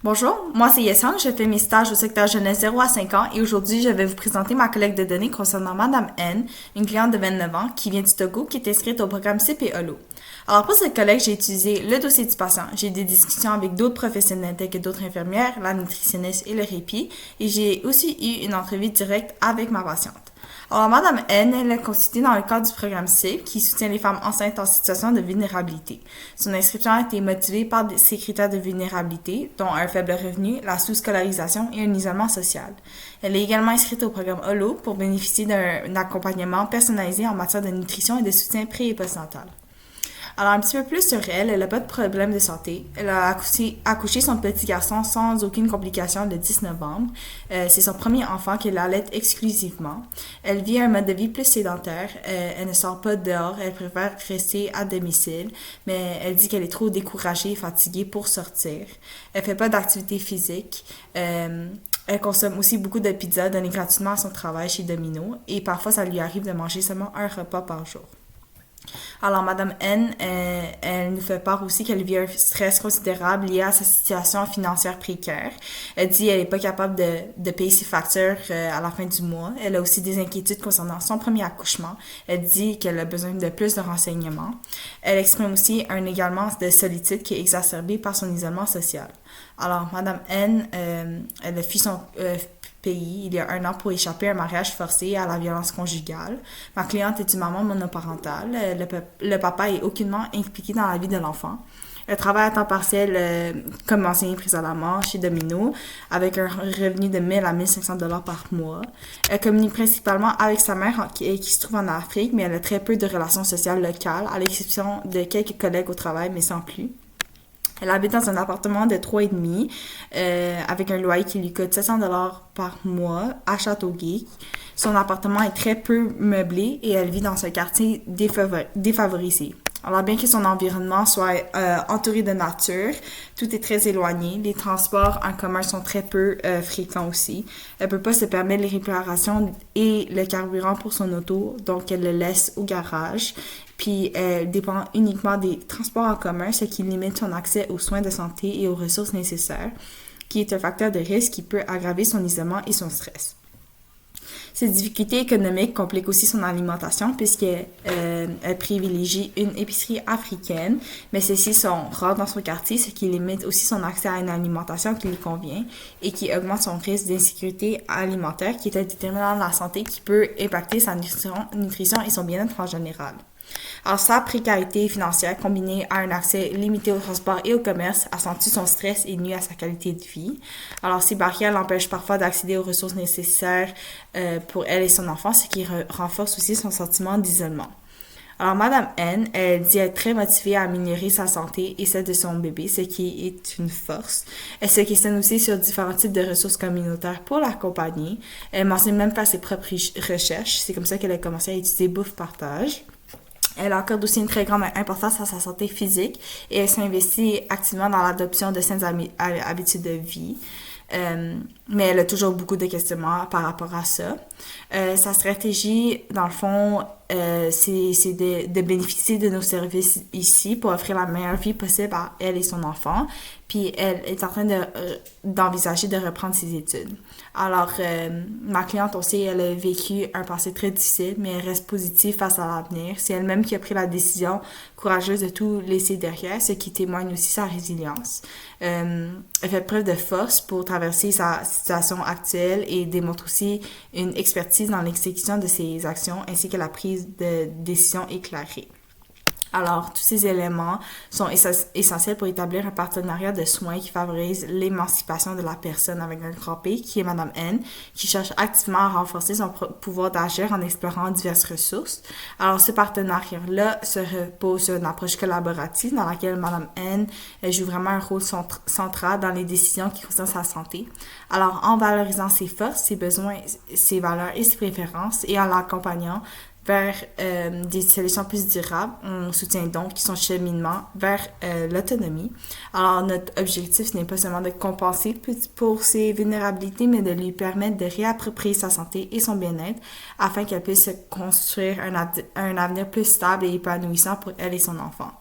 Bonjour, moi c'est Yessane, je fais mes stages au secteur jeunesse 0 à 5 ans et aujourd'hui je vais vous présenter ma collecte de données concernant Madame N, une cliente de 29 ans qui vient du Togo qui est inscrite au programme CP Holo. Alors pour cette collecte, j'ai utilisé le dossier du patient, j'ai eu des discussions avec d'autres professionnels tels que d'autres infirmières, la nutritionniste et le répit et j'ai aussi eu une entrevue directe avec ma patiente. Alors, Madame N, elle est constituée dans le cadre du programme CIP qui soutient les femmes enceintes en situation de vulnérabilité. Son inscription a été motivée par ses critères de vulnérabilité, dont un faible revenu, la sous-scolarisation et un isolement social. Elle est également inscrite au programme HOLO pour bénéficier d'un accompagnement personnalisé en matière de nutrition et de soutien pré- et postnatal. Alors, un petit peu plus sur elle, elle n'a pas de problème de santé. Elle a accouché son petit garçon sans aucune complication le 10 novembre. C'est son premier enfant qu'elle allait exclusivement. Elle vit un mode de vie plus sédentaire. Elle ne sort pas dehors. Elle préfère rester à domicile. Mais elle dit qu'elle est trop découragée et fatiguée pour sortir. Elle fait pas d'activité physique. Elle consomme aussi beaucoup de pizzas données gratuitement à son travail chez Domino. Et parfois, ça lui arrive de manger seulement un repas par jour. Alors, Madame N, elle nous fait part aussi qu'elle vit un stress considérable lié à sa situation financière précaire. Elle dit qu'elle n'est pas capable de payer ses factures à la fin du mois. Elle a aussi des inquiétudes concernant son premier accouchement. Elle dit qu'elle a besoin de plus de renseignements. Elle exprime aussi un également de solitude qui est exacerbé par son isolement social. Alors, Madame N, elle a fui son pays il y a un an pour échapper à un mariage forcé et à la violence conjugale. Ma cliente est une maman monoparentale. Le papa est aucunement impliqué dans la vie de l'enfant. Elle travaille à temps partiel comme enseignante précédemment chez Domino avec un revenu de 1000 à 1500 dollars par mois. Elle communique principalement avec sa mère qui se trouve en Afrique, mais elle a très peu de relations sociales locales, à l'exception de quelques collègues au travail, mais sans plus. Elle habite dans un appartement de 3,5 avec un loyer qui lui coûte 700 dollars par mois à Châteauguay. Son appartement est très peu meublé et elle vit dans un quartier défavorisé. Alors, bien que son environnement soit entouré de nature, tout est très éloigné. Les transports en commun sont très peu fréquents aussi. Elle peut pas se permettre les réparations et le carburant pour son auto, donc elle le laisse au garage. Puis, elle dépend uniquement des transports en commun, ce qui limite son accès aux soins de santé et aux ressources nécessaires, qui est un facteur de risque qui peut aggraver son isolement et son stress. Ces difficultés économiques compliquent aussi son alimentation puisqu'elle elle privilégie une épicerie africaine, mais celles-ci sont rares dans son quartier, ce qui limite aussi son accès à une alimentation qui lui convient et qui augmente son risque d'insécurité alimentaire qui est un déterminant de la santé qui peut impacter sa nutrition et son bien-être en général. Alors, sa précarité financière combinée à un accès limité au transport et au commerce accentue son stress et nuit à sa qualité de vie. Alors, ces barrières l'empêchent parfois d'accéder aux ressources nécessaires pour elle et son enfant, ce qui renforce aussi son sentiment d'isolement. Alors, Madame N, elle dit être très motivée à améliorer sa santé et celle de son bébé, ce qui est une force. Elle se questionne aussi sur différents types de ressources communautaires pour l'accompagner. Elle mentionne même pas ses propres recherches. C'est comme ça qu'elle a commencé à utiliser Bouffe Partage. Elle accorde aussi une très grande importance à sa santé physique et elle s'investit activement dans l'adoption de saines habitudes de vie. Mais elle a toujours beaucoup de questionnements par rapport à ça. Sa stratégie, dans le fond, c'est de bénéficier de nos services ici pour offrir la meilleure vie possible à elle et son enfant. Puis elle est en train d'envisager de reprendre ses études. Alors, ma cliente aussi, elle a vécu un passé très difficile, mais elle reste positive face à l'avenir. C'est elle-même qui a pris la décision courageuse de tout laisser derrière, ce qui témoigne aussi sa résilience. Elle fait preuve de force pour traverser sa situation actuelle et démontre aussi une expertise dans l'exécution de ses actions ainsi que la prise de décisions éclairées. Alors, tous ces éléments sont essentiels pour établir un partenariat de soins qui favorise l'émancipation de la personne avec un grand P, qui est Madame N, qui cherche activement à renforcer son pouvoir d'agir en explorant diverses ressources. Alors, ce partenariat-là se repose sur une approche collaborative dans laquelle Madame N elle joue vraiment un rôle central dans les décisions qui concernent sa santé. Alors, en valorisant ses forces, ses besoins, ses valeurs et ses préférences et en l'accompagnant vers des solutions plus durables. On soutient donc son cheminement vers l'autonomie. Alors, notre objectif n'est pas seulement de compenser pour ses vulnérabilités, mais de lui permettre de réapproprier sa santé et son bien-être afin qu'elle puisse construire un avenir plus stable et épanouissant pour elle et son enfant.